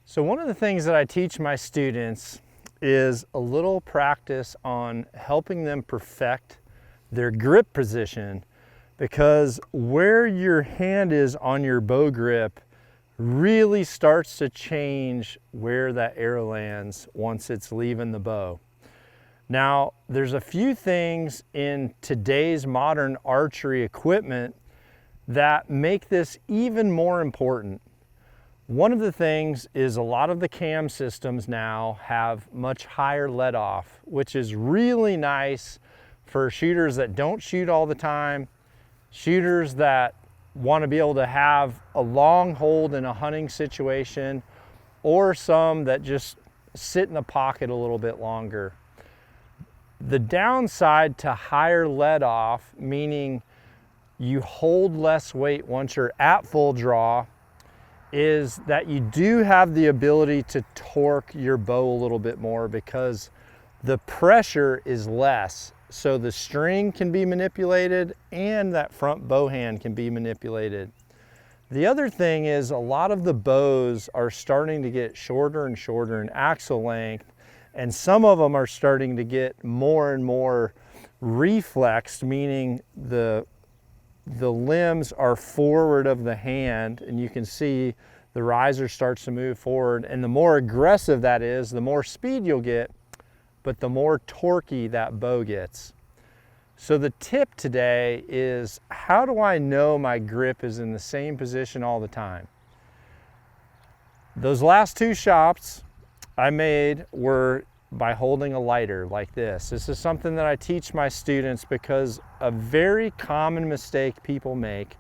So one of the things that I teach my students is a little practice on helping them perfect their grip position, because where your hand is on your bow grip really starts to change where that arrow lands once it's leaving the bow. Now, there's a few things in today's modern archery equipment that make this even more important. One of the things is a lot of the cam systems now have much higher let off, which is really nice for shooters that don't shoot all the time, shooters that want to be able to have a long hold in a hunting situation, or some that just sit in the pocket a little bit longer. The downside to higher let off, meaning you hold less weight once you're at full draw, is that you do have the ability to torque your bow a little bit more because the pressure is less. So the string can be manipulated and that front bow hand can be manipulated. The other thing is a lot of the bows are starting to get shorter and shorter in axle length, and some of them are starting to get more and more reflexed, meaning the limbs are forward of the hand, and you can see the riser starts to move forward, and the more aggressive that is, the more speed you'll get, but the more torquey that bow gets. So the tip today is, how do I know my grip is in the same position all the time? Those last two shots I made were by holding a lighter like this. This is something that I teach my students because a very common mistake people make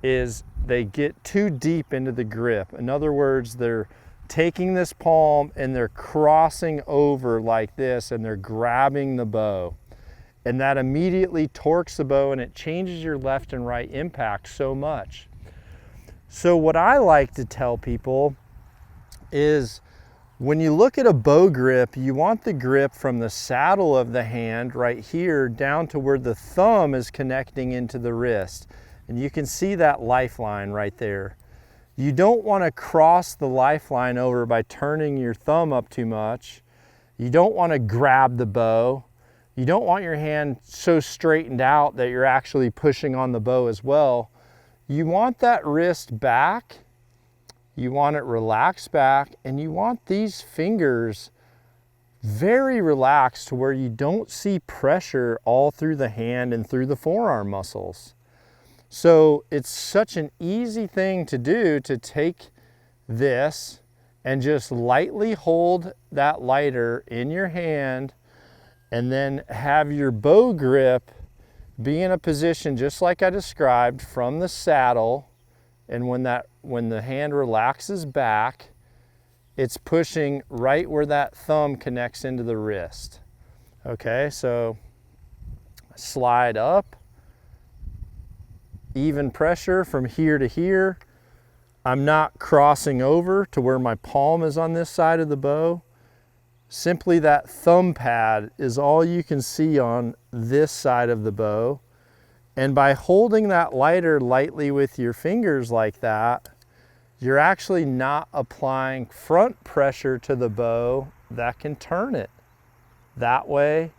is they get too deep into the grip. In other words, they're taking this palm and they're crossing over like this and they're grabbing the bow. And that immediately torques the bow and it changes your left and right impact so much. So what I like to tell people is, when you look at a bow grip, you want the grip from the saddle of the hand right here down to where the thumb is connecting into the wrist. And you can see that lifeline right there. You don't want to cross the lifeline over by turning your thumb up too much. You don't want to grab the bow. You don't want your hand so straightened out that you're actually pushing on the bow as well. You want that wrist back. You want it relaxed back, and you want these fingers very relaxed to where you don't see pressure all through the hand and through the forearm muscles. So it's such an easy thing to do, to take this and just lightly hold that lighter in your hand and then have your bow grip be in a position just like I described from the saddle. And when the hand relaxes back, it's pushing right where that thumb connects into the wrist. Okay, so slide up, even pressure from here to here. I'm not crossing over to where my palm is on this side of the bow. Simply that thumb pad is all you can see on this side of the bow. And by holding that lighter lightly with your fingers like that, you're actually not applying front pressure to the bow that can turn it that way.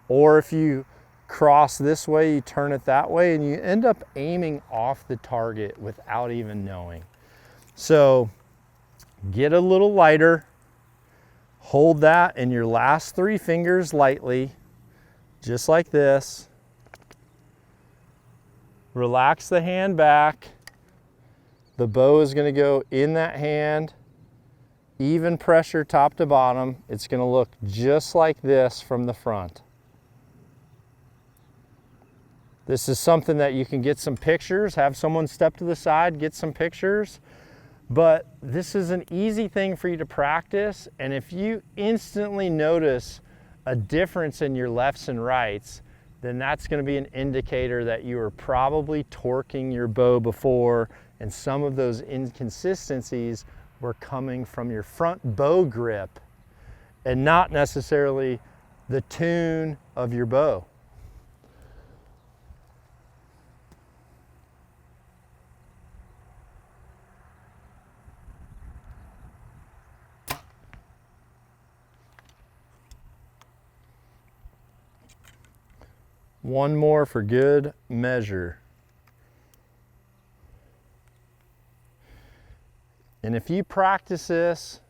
Or if you cross this way, you turn it that way, and you end up aiming off the target without even knowing. So get a little lighter, hold that in your last three fingers lightly, just like this. Relax the hand back. The bow is going to go in that hand. Even pressure top to bottom. It's going to look just like this from the front. This is something that you can get some pictures, have someone step to the side, get some pictures. But this is an easy thing for you to practice. And if you instantly notice a difference in your lefts and rights, then that's going to be an indicator that you were probably torquing your bow before, and some of those inconsistencies were coming from your front bow grip and not necessarily the tune of your bow. One more for good measure. And if you practice this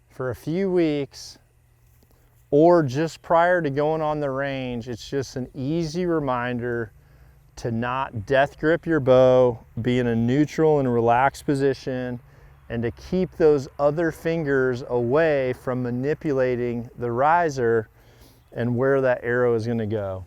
for a few weeks, or just prior to going on the range, it's just an easy reminder to not death grip your bow, be in a neutral and relaxed position, and to keep those other fingers away from manipulating the riser and where that arrow is going to go.